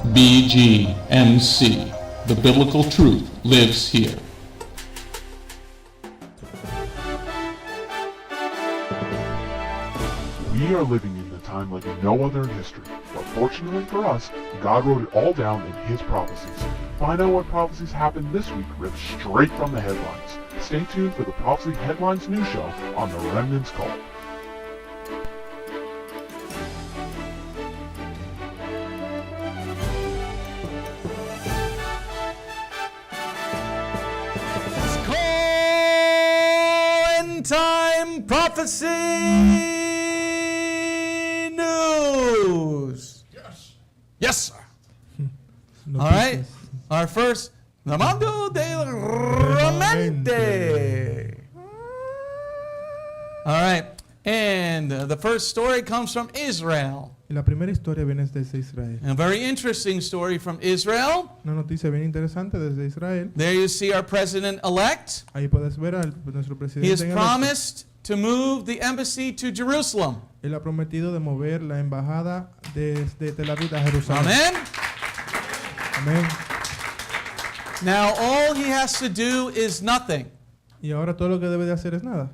BGMC. The biblical truth lives here. We are living in a time like no other in history, but fortunately for us, God wrote it all down in His prophecies. Find out what prophecies happened this week ripped straight from the headlines. Stay tuned for the Prophecy Headlines news show on the Remnant's Call. Time prophecy news. Yes, sir. All right. Our first, the Mando del Remente. All right. And the first story comes from Israel. Y la primera historia viene desde Israel. A very interesting story from Israel. Una noticia bien interesante desde Israel. There you see our president-elect. Ahí puedes ver a nuestro presidente. He has promised to move the embassy to Jerusalem. Él ha prometido de mover la embajada desde Tel Aviv a Jerusalén. Amen. Amén. Now all he has to do is nothing. Y ahora todo lo que debe de hacer es nada.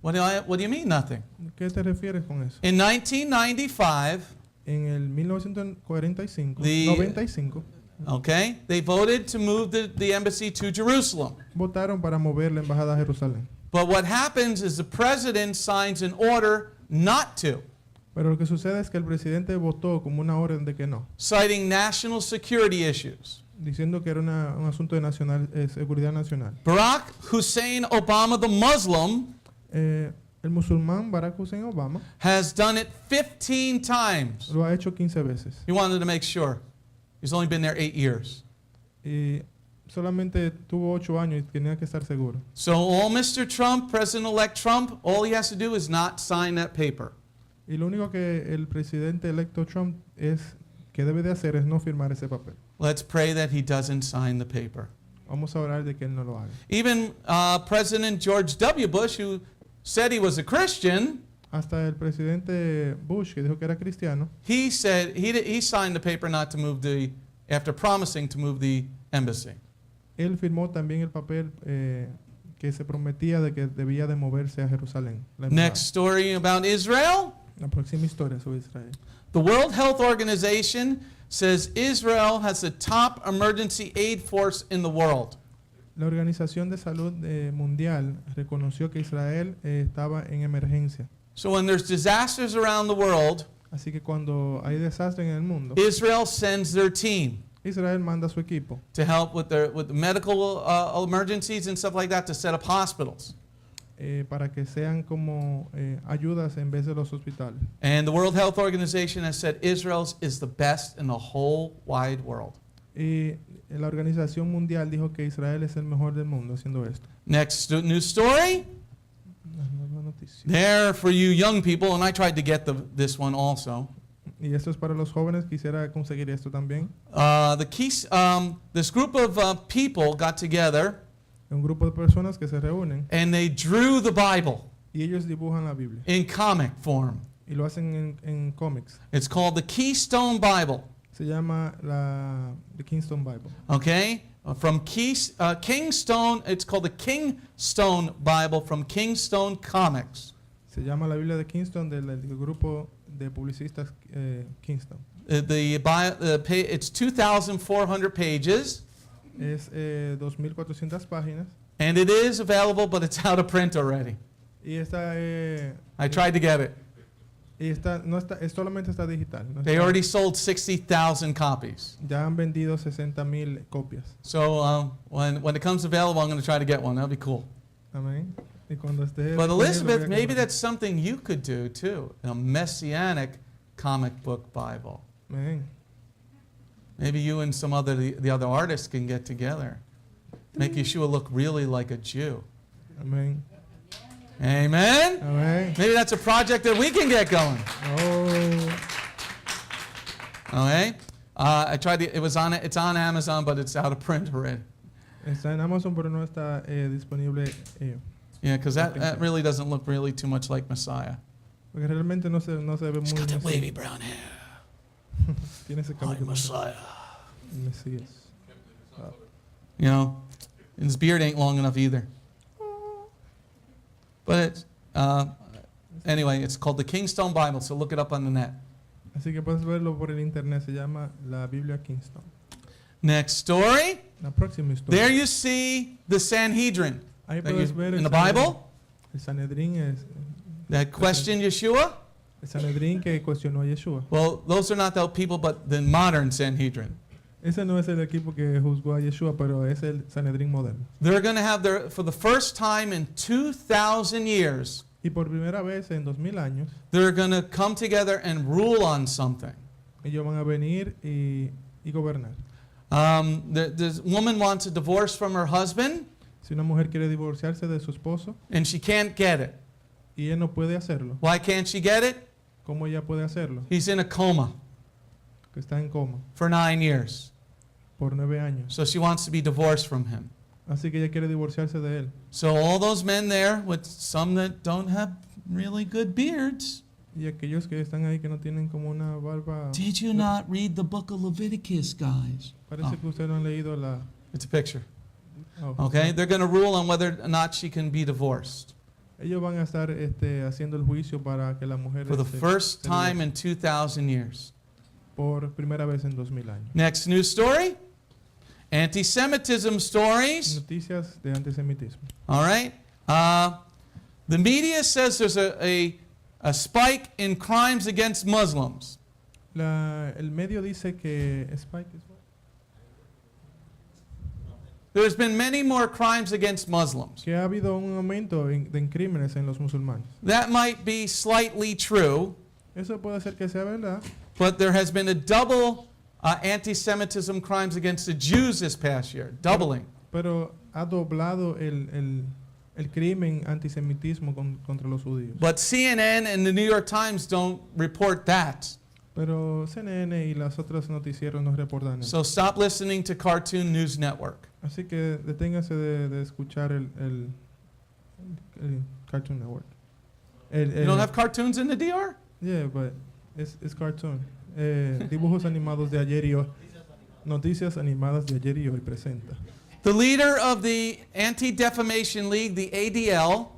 What do you mean nothing? ¿Qué te refieres con eso? In 1995, En el 1945, The- 95, okay, they voted to move the embassy to Jerusalem. votaron para mover la embajada a Jerusalén. But what happens is the president signs an order not to, Pero lo que sucede es que el presidente votó como una orden de que no, citing national security issues. diciendo que era un asunto de seguridad nacional. Barack Hussein Obama, the Muslim, El musulmán Barack Hussein Obama has done it 15 times. lo ha hecho 15 veces. He wanted to make sure. He's only been there 8 years. Y solamente tuvo 8 años y tenía que estar seguro. So all Mr. Trump, President-elect Trump, all he has to do is not sign that paper. Y lo único que el presidente electo Trump que debe de hacer es no firmar ese papel. Let's pray that he doesn't sign the paper. Vamos a orar de que él no lo haga. Even President George W. Bush, who said he was a Christian, Hasta el presidente Bush, que dijo que era cristiano, he said he signed the paper not to move after promising to move the embassy. él firmó también el papel que se prometía de que debía de moverse a Jerusalén. La embajada. Next story about Israel. La próxima historia sobre Israel. The World Health Organization says Israel has the top emergency aid force in the world. La Organización de Salud Mundial reconoció que Israel estaba en emergencia. So when there's disasters around the world, Así que cuando hay desastre en el mundo, Israel sends their team Israel manda a su equipo to help with the medical emergencies and stuff like that, to set up hospitals. Para que sean como ayudas en vez de los hospitales. And the World Health Organization has said Israel is the best in the whole wide world. Y la Organización Mundial dijo que Israel es el mejor del mundo haciendo esto. Next news story. Nueva noticia. There for you young people, and I tried to get this one also. Y esto es para los jóvenes, quisiera conseguir esto también. This group of people got together Un grupo de personas que se reúnen and they drew the Bible y ellos dibujan la Biblia in comic form. y lo hacen en cómics. It's called the Keystone Bible. Se llama the Kingston Bible. Okay? From Kingstone, it's called the Kingstone Bible from Kingstone Comics. Se llama la Biblia de Kingston del grupo de publicistas Kingston. It's 2,400 pages. Es 2,400 páginas And it is available, but it's out of print already. y esta I tried to get it. no está, solamente está digital. No They está- already sold 60,000 copies. ya han vendido 60,000 copias. So when it comes available, I'm going to try to get one. That'll be cool. Amén. Y cuando esté But disponible, voy Elizabeth, a maybe comprar. that's something you could do too. A Messianic comic book Bible. Amén. Maybe you and some the other artists can get together. Make Yeshua look really like a Jew. Amén. Amen? Amén. Maybe that's a project that we can get going. Oh. Okay? It's on Amazon, but it's out of print already. Está en Amazon, pero no está disponible. Yeah, because that really doesn't look really too much like Messiah. Porque realmente no se ve He's muy got that muy- wavy brown hair. Tiene ese Like cabello. Messiah. Mesías. You know, and his beard ain't long enough either. But it's, anyway, it's called the Kingstone Bible, so look it up on the net. Así que puedes verlo por el internet, se llama la Biblia Kingston. Next story. La próxima historia. There you see the Sanhedrin. Ahí That puedes you- ver in el the Bible El Sanedrín es that questioned Yeshua. el Sanedrín que cuestionó a Yeshua. Well, those are not the people, but the modern Sanhedrin. Ese no es el equipo que juzgó a Yeshua, pero es el Sanedrín moderno. They're going to have their, for the first time in 2,000 years, Y por primera vez en 2000 años, they're going to come together and rule on something. ellos van a venir y gobernar. The woman wants a divorce from her husband, Si una mujer quiere divorciarse de su esposo and she can't get it. y ella no puede hacerlo, Why can't she get it? ¿cómo ella puede hacerlo? He's in a coma Que está en coma for 9 years. por 9 años. So she wants to be divorced from him. Así que ella quiere divorciarse de él. So all those men there, with some that don't have really good beards, Y aquellos que están ahí que no tienen como una barba. Did you not read the book of Leviticus, guys? Parece que ustedes no han leído la. it's a picture. Oh, Okay, they're going to rule on whether or not she can be divorced Ellos van a estar haciendo el juicio para que la mujer. for the first se time divorcie in 2,000 years. por primera vez en 2000 años. Next news story, anti-Semitism stories. Noticias de antisemitismo. All right, the media says there's a spike in crimes against Muslims. El medio dice que Spike es There's been many more crimes against Muslims. que ha habido un aumento en crímenes en los musulmanes. That might be slightly true, Eso puede ser que sea verdad, but there has been a double anti-Semitism crimes against the Jews this past year, doubling. pero ha doblado el crimen antisemitismo contra los judíos. But CNN and the New York Times don't report that. Pero CNN y las otras noticieros no reportan eso. So stop listening to Cartoon News Network. Así que deténgase de escuchar el Cartoon Network. You don't have cartoons in the DR? Yeah, but it's cartoon. Dibujos animados de ayer y hoy. Noticias animadas de ayer y hoy presenta. The leader of the Anti-Defamation League, the ADL,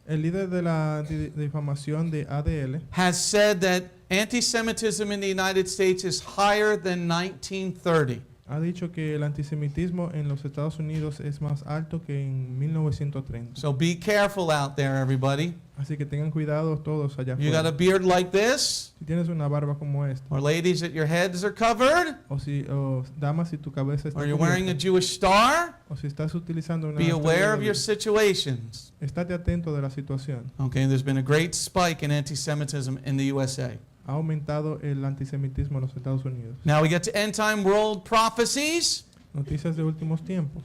El líder de la difamación de ADL has said that anti-Semitism in the United States is higher than 1930. ha dicho que el antisemitismo en los Estados Unidos es más alto que en 1930. So be careful out there, everybody. Así que tengan cuidado todos allá You got a afuera. beard like this, Si tienes una barba como esta, or ladies that your heads are covered, o damas si tu cabeza está or you're wearing a cubierta, Jewish star, o si estás utilizando una be aware estrella of de your David, situations. estate atento de la situación. Okay, there's been a great spike in anti-Semitism in the USA. Ha aumentado el antisemitismo en los Estados Unidos. Now we get to end time world prophecies. Noticias de últimos tiempos.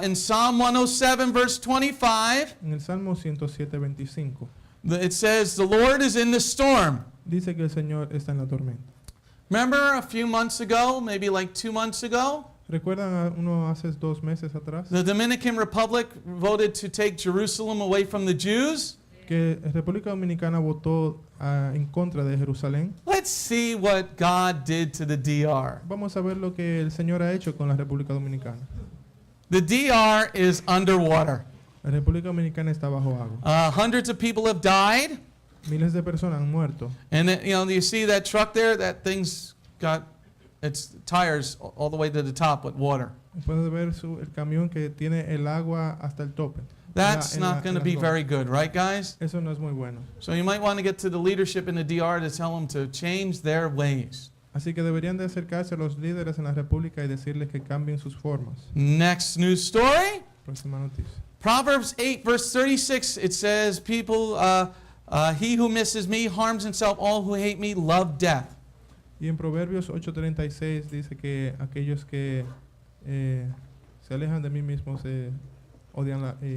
In Psalm 107, verse 25, En el Salmo 107:25 it says, "The Lord is in the storm." dice que el Señor está en la tormenta. Remember a few months ago, maybe like 2 months ago, ¿Recuerdan hace 2 meses atrás the Dominican Republic voted to take Jerusalem away from the Jews? que República Dominicana votó en contra de Jerusalén? Let's see what God did to the DR. Vamos a ver lo que el Señor ha hecho con la República Dominicana. The DR is underwater. La República Dominicana está bajo agua. Hundreds of people have died. Miles de personas han muerto. And you know, you see that truck there? That thing's got its tires all the way to the top with water. Puedes ver el camión que tiene el agua hasta el tope. That's En la- not going to en be las very gomas. good, right, guys? Eso no es muy bueno. So you might want to get to the leadership in the DR to tell them to change their ways. Así que deberían de acercarse a los líderes en la República y decirles que cambien sus formas. Next news story. Próxima noticia. Proverbs 8, verse 36, it says, "People, he who misses me harms himself. All who hate me love death." Y en Proverbios 8:36 dice que aquellos que se alejan de mí mismos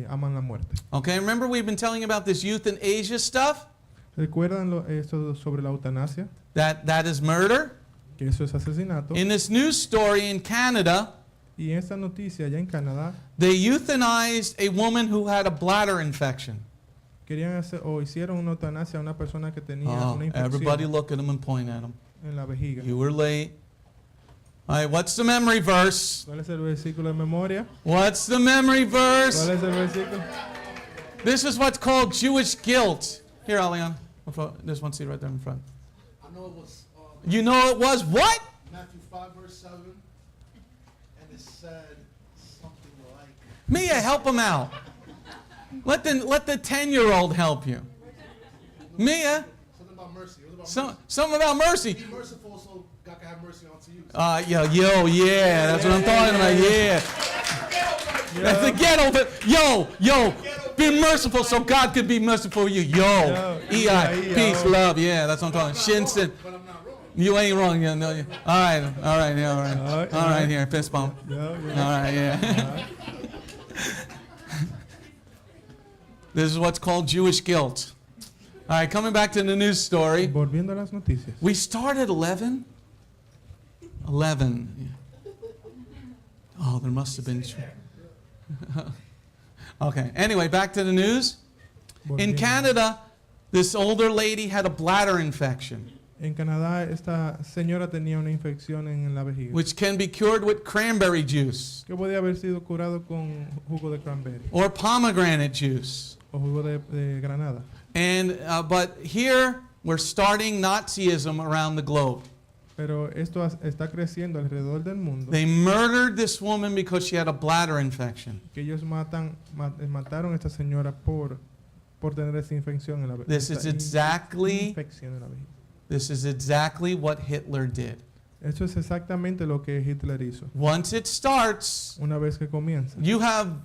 aman la muerte. Okay, remember we've been telling about this euthanasia stuff? ¿Recuerdan esto sobre la eutanasia? That is murder. Que eso es asesinato. In this news story in Canada, Y en esta noticia, allá en Canadá, they euthanized a woman who had a bladder infection. querían hacer o hicieron una eutanasia a una persona que tenía Oh, una everybody infección look at him and point at him. en la vejiga. You were late. All right, what's the memory verse? ¿Cuál es el versículo de memoria? What's the memory verse? ¿Cuál es el versículo? This is what's called Jewish guilt. Here, Alian. There's one seat right there in front. I know it was You know it was what? Matthew 5, verse 7, and it said something like, Mia, help him out. Let the 10-year-old help you. Mia, something about mercy. It was about something about mercy. mercy. Be merciful so God can have mercy unto you. Yeah, that's what I'm talking about. Yeah. That's the ghetto, but yo, be merciful so God could be merciful for you. Yo, EI, peace, love. Yeah, that's what I'm talking. Shinson. But I'm not wrong. You ain't wrong. Yeah, no. All right. Here, fist bump. All right, yeah. This is what's called Jewish guilt. All right, coming back to the news story. Volviendo a las noticias. We started 11. 11. Oh, there must have been. Okay. Anyway, back to the news. In Canada, this older lady had a bladder infection, En Canadá, esta señora tenía una infección en la vejiga, which can be cured with cranberry juice que podía haber sido curado con jugo de cranberry or pomegranate juice. o jugo de granada. And but here we're starting Nazism around the globe. Pero esto está creciendo alrededor del mundo. They murdered this woman because she had a bladder infection. Que ellos mataron a esta señora por tener esa infección en la vejiga. This is exactly what Hitler did. Eso es exactamente lo que Hitler hizo. Once it starts, Una vez que comienza, you have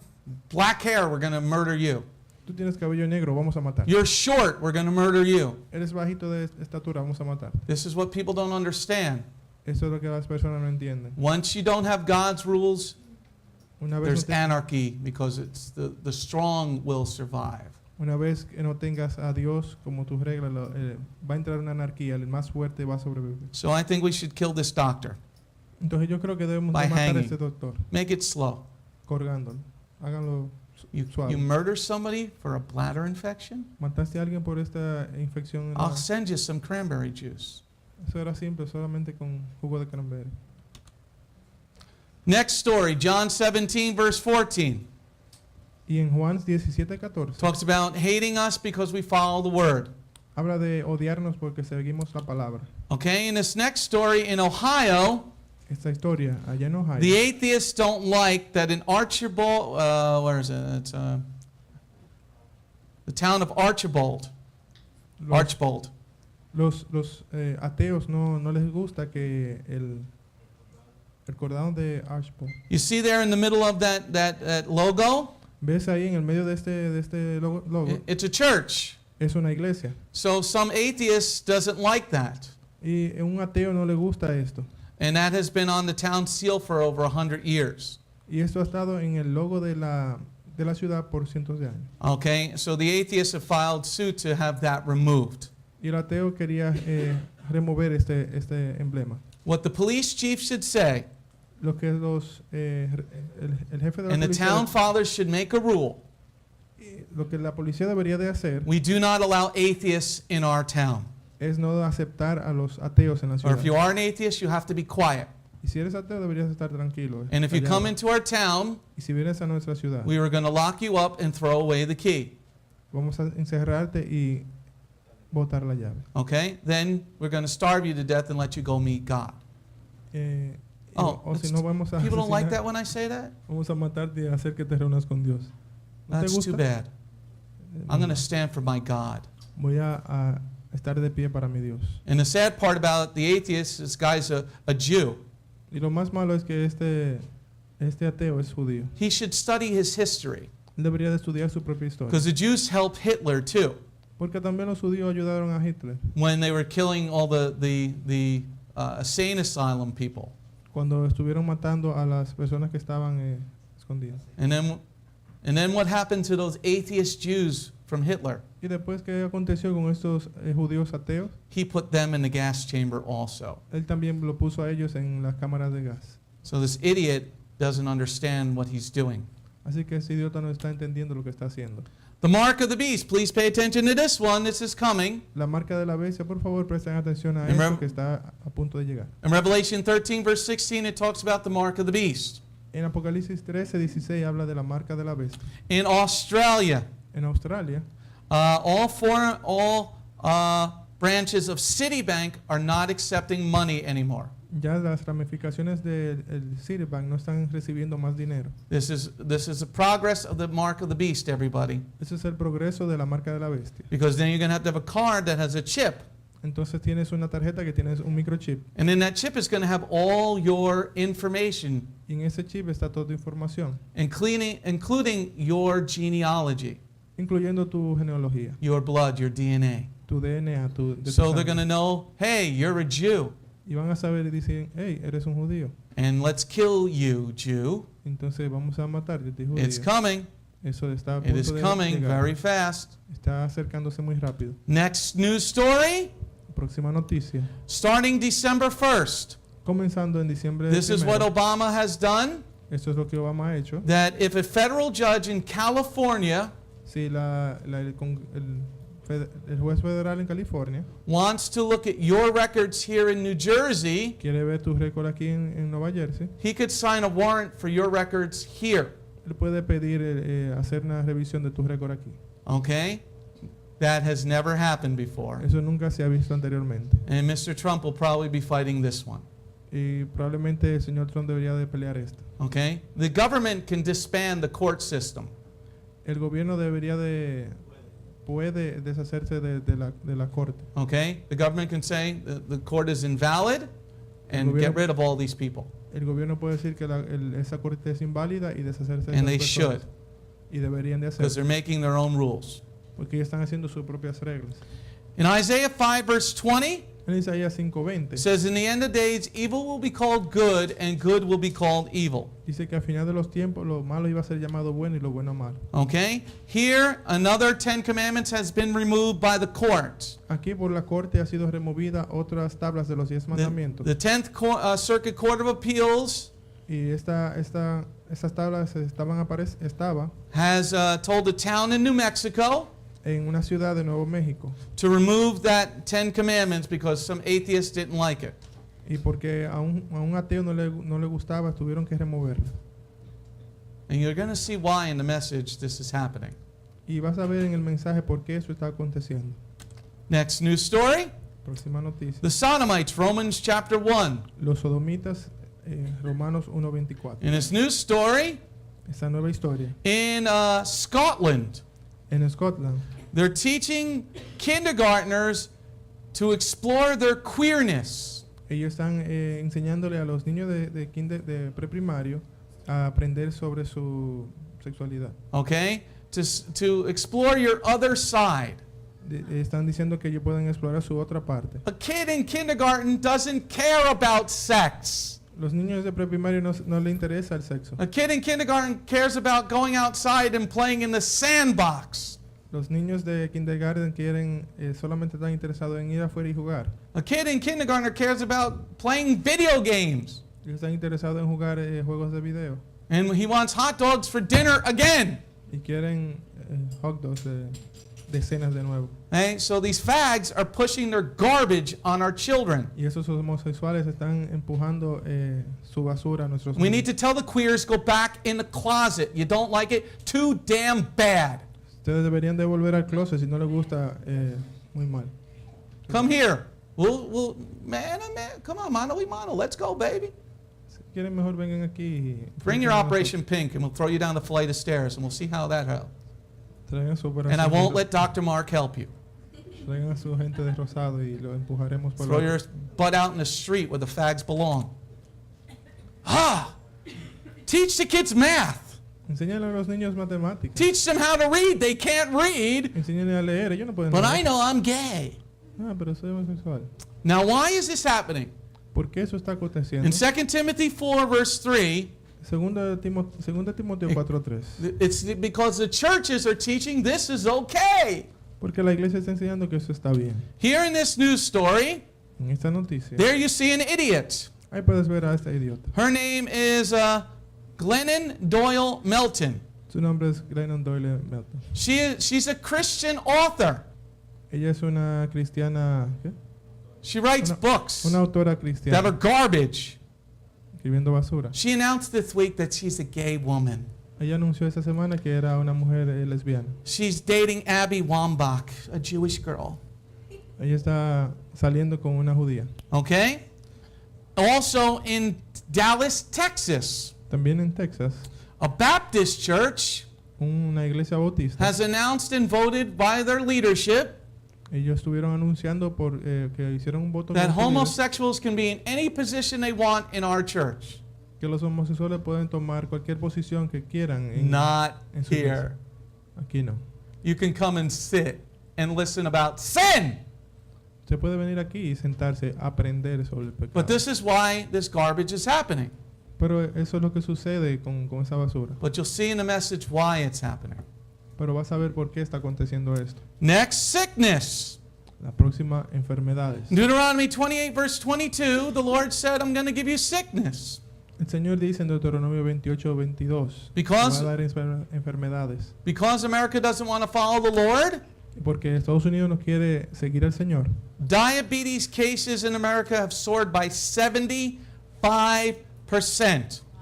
black hair, we're going to murder you. tú tienes cabello negro, vamos a matar. You're short, we're going to murder you. Eres bajito de estatura, vamos a matar. This is what people don't understand. Eso es lo que las personas no entienden. Once you don't have God's rules, Una vez, there's anarchy because it's the strong will survive. una vez que no tengas a Dios como tus reglas, va a entrar una anarquía, el más fuerte va a sobrevivir. So I think we should kill this doctor. Entonces yo creo que debemos By de matar a hanging. este doctor, Make it slow. colgándolo. Háganlo You suave. murder somebody for a bladder infection? ¿Mataste a alguien por esta infección? I'll send you some cranberry juice. Eso era simple, solamente con jugo de cranberry. Next story, John 17, verse 14. Y en Juan 17:14 Talks about hating us because we follow the word. habla de odiarnos porque seguimos la palabra. Okay, in this next story in Ohio, Esta historia allá en Ohio, the atheists don't like that in Archibald, where is it? It's the town of Archibald. Archibald. los ateos no les gusta que el condado de Archibald. You see there in the middle of that logo? ¿Ves ahí en el medio de este logo? It's a church. Es una iglesia. So some atheists doesn't like that. Y a un ateo no le gusta esto. And that has been on the town seal for over 100 years. Y esto ha estado en el logo de la ciudad por cientos de años. Okay, so the atheists have filed suit to have that removed. Y el ateo quería remover este emblema. What the police chief should say, Lo que el jefe de la and the town policía, fathers should make a rule, lo que la policía debería de hacer we do not allow atheists in our town. es no aceptar a los ateos en la Or ciudad. if you are an atheist, you have to be quiet. Y si eres ateo deberías estar tranquilo. And if you callado. come into our town, Y si vienes a nuestra ciudad, we are going to lock you up and throw away the key. vamos a encerrarte y botar la llave. Okay? Then we're going to starve you to death and let you go meet God. O si no, vamos a People don't like asesinar, that when I say that? vamos a matarte y hacer que te reúnas con Dios. ¿No te That's too gusta? bad. I'm going to stand for my God. Voy a estar de pie para mi Dios. And the sad part about the atheist, this guy's a Jew. Y lo más malo es que este ateo es judío. He should study his history. Él debería de estudiar su propia historia. Because the Jews helped Hitler too. Porque también los judíos ayudaron a Hitler When they were killing all the insane asylum people. cuando estuvieron matando a las personas que estaban escondidas. And then what happened to those atheist Jews from Hitler? Y después, ¿qué aconteció con estos judíos ateos? He put them in the gas chamber also. Él también lo puso a ellos en las cámaras de gas. So this idiot doesn't understand what he's doing. Así que ese idiota no está entendiendo lo que está haciendo. The mark of the beast. Please pay attention to this one. This is coming. La marca de la bestia, por favor, presten atención a En esto que está a punto de llegar. In Revelation 13, verse 16, it talks about the mark of the beast. En Apocalipsis 13:16 habla de la marca de la bestia. In Australia, En Australia, all branches of Citibank are not accepting money anymore. ya las ramificaciones del Citibank no están recibiendo más dinero. This is the progress of the mark of the beast, everybody. Ese es el progreso de la marca de la bestia. Because then you're going to have a card that has a chip. Entonces tienes una tarjeta que tienes un microchip. And then that chip is going to have all your information, Y en ese chip está toda tu información, including your genealogy, incluyendo tu genealogía, your blood, your DNA. tu DNA, de tu So they're going sangre. to know, hey, you're a Jew, Y van a saber y dicen, hey, eres un judío. and let's kill you, Jew. Entonces vamos a matarte, judío. It's coming. Eso está a It is punto de coming llegar. very fast. Está acercándose muy rápido. Next news story, Próxima noticia. starting December 1st. Comenzando en diciembre This is what primero, Obama has done, esto es lo que Obama ha hecho. that if a federal judge in California Si el juez federal en California wants to look at your records here in New Jersey, quiere ver tu récord aquí en Nueva Jersey, he could sign a warrant for your records here. él puede pedir hacer una revisión de tu récord aquí. Okay? That has never happened before. Eso nunca se ha visto anteriormente. And Mr. Trump will probably be fighting this one. Y probablemente el señor Trump debería de pelear esto. Okay? The government can disband the court system. El gobierno puede deshacerse de la corte. Okay? The government can say the court is invalid and get rid of all these people. El gobierno puede decir que esa corte es inválida y deshacerse de And esas they personas. should, Y deberían de because they're hacerlo. making their own rules. Porque ellos están haciendo sus propias reglas. In Isaiah 5, verse 20, En Isaías 5:20 it says, in the end of days, evil will be called good, and good will be called evil. dice que al final de los tiempos lo malo iba a ser llamado bueno y lo bueno malo. Okay? Here, another 10 commandments has been removed by the court. Aquí por la corte ha sido removida otras tablas de los 10 mandamientos. The 10th Circuit Court of Appeals Y estas tablas estaba has told a town in New Mexico en una ciudad de Nuevo México. to remove that 10 commandments because some atheists didn't like it. Y porque a un ateo no le gustaba, tuvieron que removerla. And you're going to see why in the message this is happening. Y vas a ver en el mensaje por qué eso está aconteciendo. Next news story, Próxima noticia. the Sodomites, Romans chapter 1. Los sodomitas, Romanos 1:24. In this news story, Esta nueva historia. in Scotland, En Scotland, they're teaching kindergartners to explore their queerness. ellos están enseñándole a los niños de preprimario a aprender sobre su sexualidad. Okay? To explore your other side. Están diciendo que ellos pueden explorar su otra parte. A kid in kindergarten doesn't care about sex. Los niños de preprimario no le interesa el sexo. A kid in kindergarten cares about going outside and playing in the sandbox. Los niños de kindergarten solamente están interesados en ir afuera y jugar. A kid in kindergarten cares about playing video games. Ellos están interesados en jugar juegos de video. And he wants hot dogs for dinner again. Y quieren hot dogs de cenas de nuevo. Okay? So these fags are pushing their garbage on our children. Y esos homosexuales están empujando su basura a nuestros We niños. need to tell the queers, go back in the closet. You don't like it? Too damn bad. Ustedes deberían de volver al closet si no les gusta muy mal. Come here. Man, come on, mano y mano. Let's go, baby. Si quieren mejor vengan aquí. y Bring your traigan a Operation Pink and we'll throw you down the flight of stairs and we'll see how that helps. Traigan su And I won't operación. let Dr. Mark help you. Traigan a su gente de rosado y lo empujaremos por Throw la- your butt out in the street where the fags belong. Teach the kids math. Enséñale a los niños matemáticas. Teach them how to read. They can't read. Enséñale a leer. Ellos no pueden But leer. I know I'm gay. Ah, pero soy homosexual. Now, why is this happening? ¿Por qué eso está aconteciendo? In 2 Timothy 4, verse 3, Segunda Timoteo 4:3. it's because the churches are teaching this is okay. Porque la iglesia está enseñando que eso está bien. Here in this news story, En esta noticia, there you see an idiot. ahí puedes ver a esta idiota. Her name is Glennon Doyle Melton. Su nombre es Glennon Doyle Melton. She's a Christian author. Ella es una cristiana, ¿qué? She writes books Una autora that are cristiana, garbage. escribiendo basura. She announced this week that she's a gay woman. Ella anunció esta semana que era una mujer lesbiana. She's dating Abby Wambach, a Jewish girl. Ella está saliendo con una judía. Okay? Also in Dallas, Texas, También en Texas, a Baptist church una iglesia bautista, has announced and voted by their leadership ellos estuvieron anunciando que hicieron un voto that con su líder, homosexuals can be in any position they want in our church. que los homosexuales pueden tomar cualquier posición que quieran Not en su iglesia. here. Aquí no. You can come and sit and listen about sin. Se puede venir aquí y sentarse a aprender sobre el pecado. But this is why this garbage is happening. Pero eso es lo que sucede con esa basura. But you'll see in the message why it's happening. Pero vas a ver por qué está aconteciendo esto. Next, sickness. La próxima, enfermedades. Deuteronomy 28, verse 22, the Lord said, I'm going to give you sickness. El Señor dice en Deuteronomio 28:22, Because- va a dar enfermedades. Because America doesn't want to follow the Lord, Porque Estados Unidos no quiere seguir al Señor. diabetes cases in America have soared by 75%.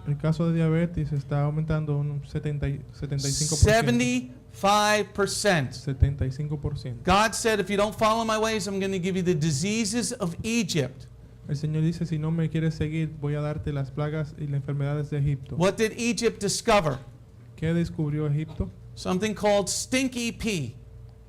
El caso de diabetes está aumentando un 75%. 75%. 75%. God said, if you don't follow my ways, I'm going to give you the diseases of Egypt. El Señor dice, si no me quieres seguir, voy a darte las plagas y las enfermedades de Egipto. What did Egypt discover? ¿Qué descubrió Egipto? Something called stinky pee,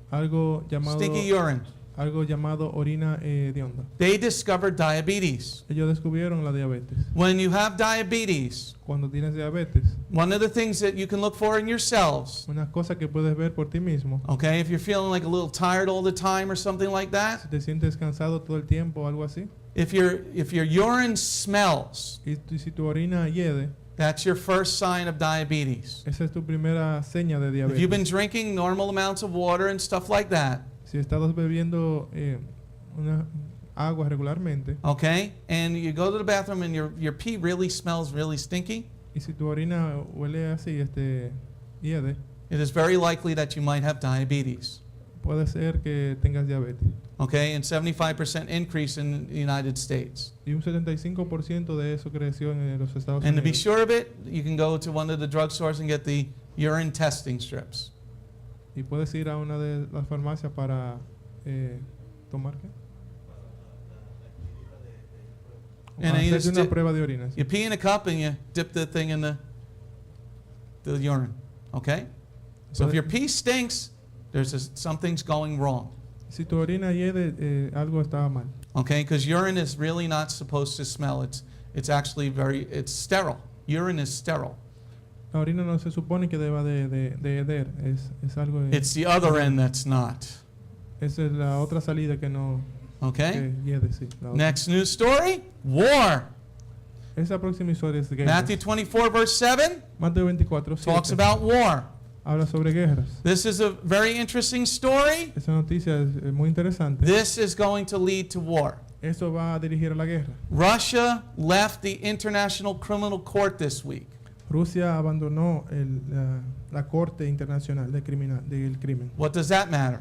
Algo llamado, stinky urine. orina hedionda. They discovered diabetes. Ellos descubrieron la diabetes. When you have diabetes, Cuando tienes diabetes, one of the things that you can look for in yourselves, una cosa que puedes ver por ti mismo, okay, if you're feeling like a little tired all the time or something like that, si te sientes cansado todo el tiempo o algo así, if your urine smells, y si tu orina hiede, that's your first sign of diabetes. esa es tu primera seña de If you've been diabetes. drinking normal amounts of water and stuff like that, Si estás bebiendo una agua regularmente, okay, and you go to the bathroom and your pee really smells really stinky, y si tu orina huele así, hiede, it is very likely that you might have diabetes. puede ser que tengas diabetes. Okay, and 75% increase in the United States. Y un 75% de eso creció en los Estados And to be Unidos. sure of it, you can go to one of the drugstores and get the urine testing strips. Y puedes ir a una de las farmacias para tomar qué? And then you Hacerte just una dip- prueba de orina. You pee in a cup and you dip the thing in the urine. Okay? So if your pee stinks, something's going wrong. Si tu orina hiede, algo estaba mal. Okay? Because urine is really not supposed to smell. It's actually it's sterile. Urine is sterile. La orina no se supone que deba de heder, es algo de, It's the other end that's not. esa es la otra salida que no Okay? que hiede, sí. la otra. Next news story, war. Esa próxima historia es de guerras. Matthew 24, verse 7 Mateo 24, talks 7, about war. habla sobre guerras. This is a very interesting story. Esa noticia es muy interesante. This is going to lead to war. Esto va a dirigir a la guerra. Russia left the International Criminal Court this week. Rusia abandonó la Corte Internacional del Crimen. What does that matter?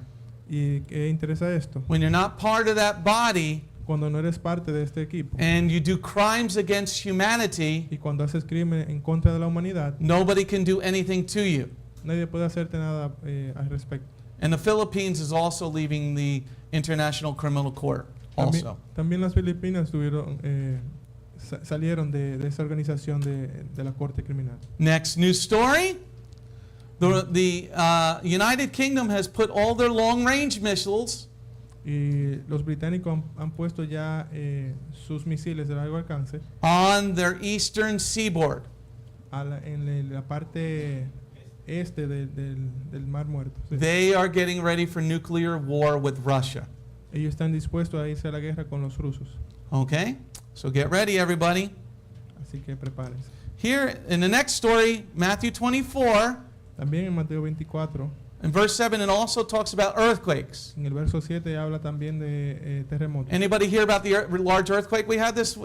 ¿Y qué interesa esto? When you're not part of that body Cuando no eres parte de este equipo and you do crimes against humanity, y cuando haces crimen en contra de la humanidad, nobody can do anything to you. nadie puede hacerte nada al respecto. And the Philippines is also leaving the International Criminal Court also. También las Filipinas salieron de esa organización de la Corte Criminal. Next news story. The United Kingdom has put all their long-range missiles Y los británicos han puesto ya sus misiles de largo alcance on their eastern seaboard. en la parte este del Mar Muerto. Sí. They are getting ready for nuclear war with Russia. Ellos están dispuestos a irse a la guerra con los rusos. Okay? So get ready, everybody. Así que prepárense. Here in the next story, Matthew 24, También en Mateo 24, in verse 7, it also talks about earthquakes. en el verso 7 habla también de terremotos. Anybody hear about the large earthquake we had this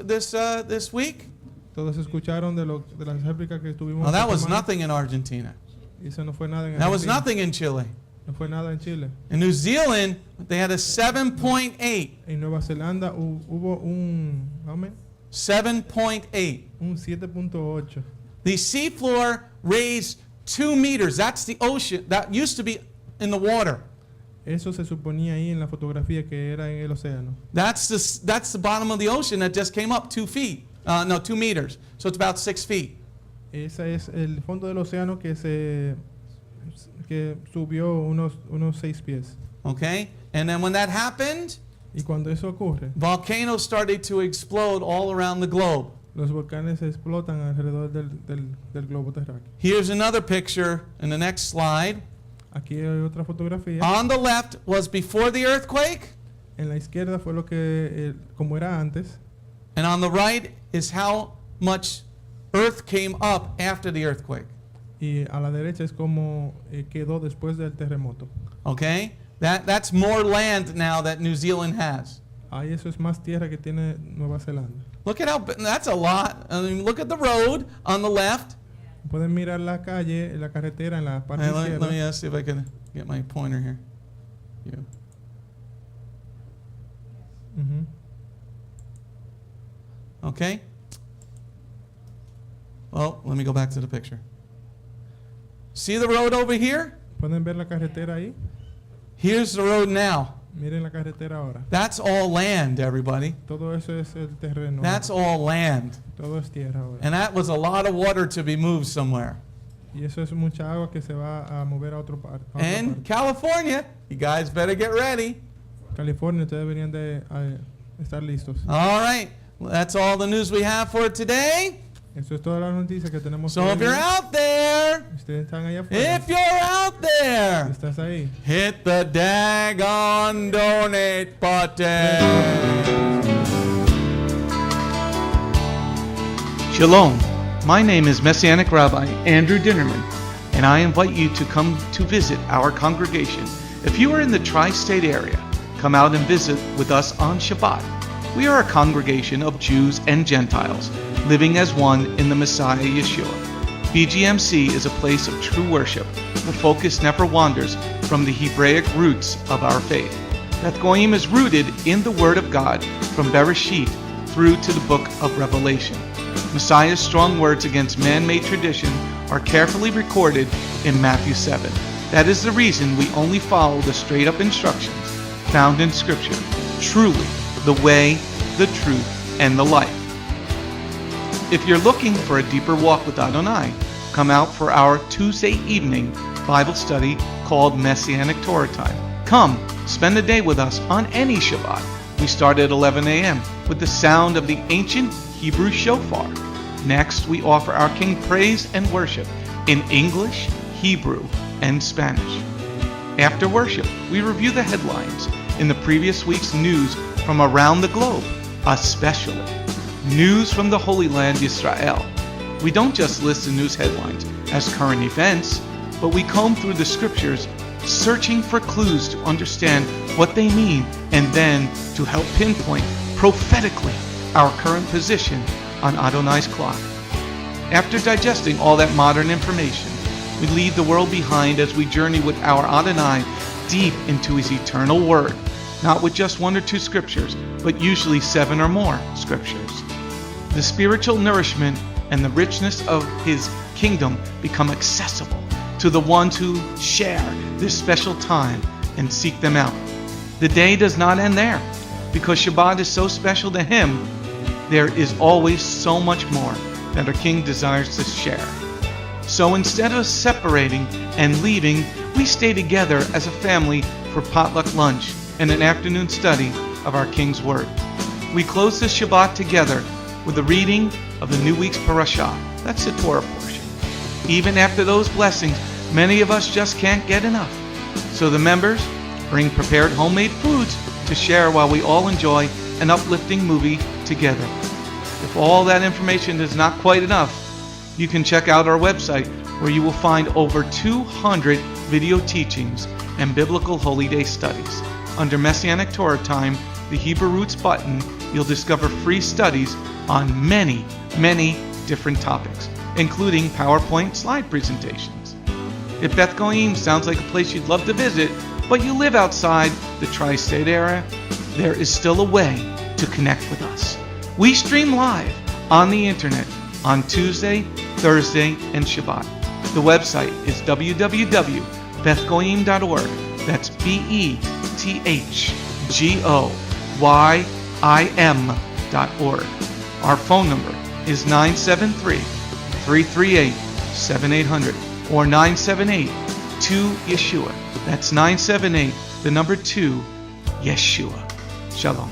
week? Todos escucharon de las réplicas que tuvimos. Oh, that esta was semana. nothing in Argentina. Y eso no fue nada en That was Argentina. nothing in Chile. No fue nada en Chile. In New Zealand, they had a 7.8. En Nueva Zelanda hubo un, how many? 7.8. Un 7.8. The seafloor raised 2 meters. That's the ocean. That used to be in the water. Eso se suponía ahí en la fotografía que era en el océano. That's the bottom of the ocean that just came up 2 feet. 2 meters. So it's about 6 feet. Ese es el fondo del océano que subió unos 6 pies. Okay? And then when that happened, Y cuando eso ocurre, volcanoes started to explode all around the globe. los volcanes explotan alrededor del globo terráqueo. Here's another picture in the next slide. Aquí hay otra fotografía. On the left was before the earthquake, En la izquierda fue lo que, como era antes. and on the right is how much earth came up after the earthquake. Y a la derecha es como quedó después del terremoto. Okay? That's more land now that New Zealand has. Ahí eso es más tierra que tiene Nueva Zelanda. Look at that's a lot. I mean, look at the road on the left. Pueden mirar la calle, la carretera en la parte Hey, let me izquierda. see if I can get my pointer here. You. Ujú. Okay? Well, let me go back to the picture. See the road over here? Pueden ver la carretera ahí. Here's the road now. Miren la carretera ahora. That's all land, everybody. Todo eso es el terreno. That's all land. Todo es tierra ahora. And that was a lot of water to be moved somewhere. Y eso es mucha agua que se va a mover a otro parte. And California, you guys better get ready. California, ustedes deberían de estar listos. All right. Well, that's all the news we have for today. Eso es toda la noticia que tenemos. So hoy. if you're out there, Ustedes están allá afuera. if you're out there, Estás ahí. hit the daggone donate button. Shalom. My name is Messianic Rabbi Andrew Dinnerman, and I invite you to come to visit our congregation. If you are in the tri-state area, come out and visit with us on Shabbat. We are a congregation of Jews and Gentiles, living as one in the Messiah Yeshua. BGMC is a place of true worship. The focus never wanders from the Hebraic roots of our faith. Beth Goyim is rooted in the Word of God from Bereshit through to the book of Revelation. Messiah's strong words against man-made tradition are carefully recorded in Matthew 7. That is the reason we only follow the straight-up instructions found in Scripture. Truly, the way, the truth, and the life. If you're looking for a deeper walk with Adonai, come out for our Tuesday evening Bible study called Messianic Torah Time. Come, spend the day with us on any Shabbat. We start at 11 a.m. with the sound of the ancient Hebrew shofar. Next, we offer our King praise and worship in English, Hebrew, and Spanish. After worship, we review the headlines in the previous week's news from around the globe, especially news from the Holy Land, Israel. We don't just list the news headlines as current events, but we comb through the scriptures, searching for clues to understand what they mean and then to help pinpoint prophetically our current position on Adonai's clock. After digesting all that modern information, we leave the world behind as we journey with our Adonai deep into his eternal word, not with just 1 or 2 scriptures, but usually 7 or more scriptures. The spiritual nourishment and the richness of his kingdom become accessible to the ones who share this special time and seek them out. The day does not end there. Because Shabbat is so special to him, there is always so much more that our King desires to share. So instead of separating and leaving, we stay together as a family for potluck lunch and an afternoon study of our King's Word. We close the Shabbat together with the reading of the new week's parashah. That's the Torah portion. Even after those blessings, many of us just can't get enough. So the members bring prepared homemade foods to share while we all enjoy an uplifting movie together. If all that information is not quite enough, you can check out our website where you will find over 200 video teachings and biblical holy day studies. Under Messianic Torah Time, the Hebrew Roots button, you'll discover free studies on many different topics, including PowerPoint slide presentations. If Beth Goyim sounds like a place you'd love to visit, but you live outside the tri-state area, there is still a way to connect with us. We stream live on the internet on Tuesday, Thursday, and Shabbat. The website is www.bethgoyim.org. That's BETHGOYIM.org. Our phone number is 973-338-7800 or 978-2-YESHUA. That's 978, the number 2, Yeshua. Shalom.